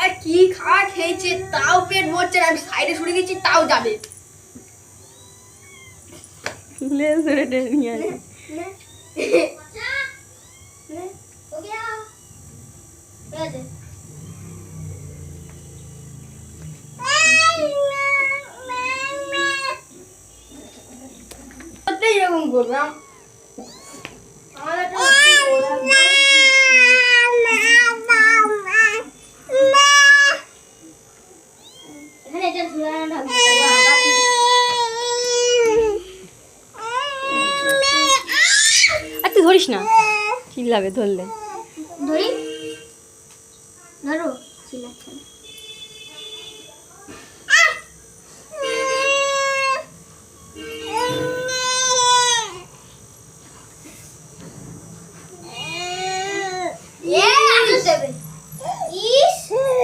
আর কি খাওয়া খেয়েছে তাও পেট ভরছে না, আমি সাইডে সরিয়ে দিচ্ছি তাও যাবে। লেজ ধরে টেনে নিয়ে আসে। এরকম করলাম আর তুই ধরিস না, চিল্লাবে ধরলে। ধরি ধরো চিল্লাচ্ছে না।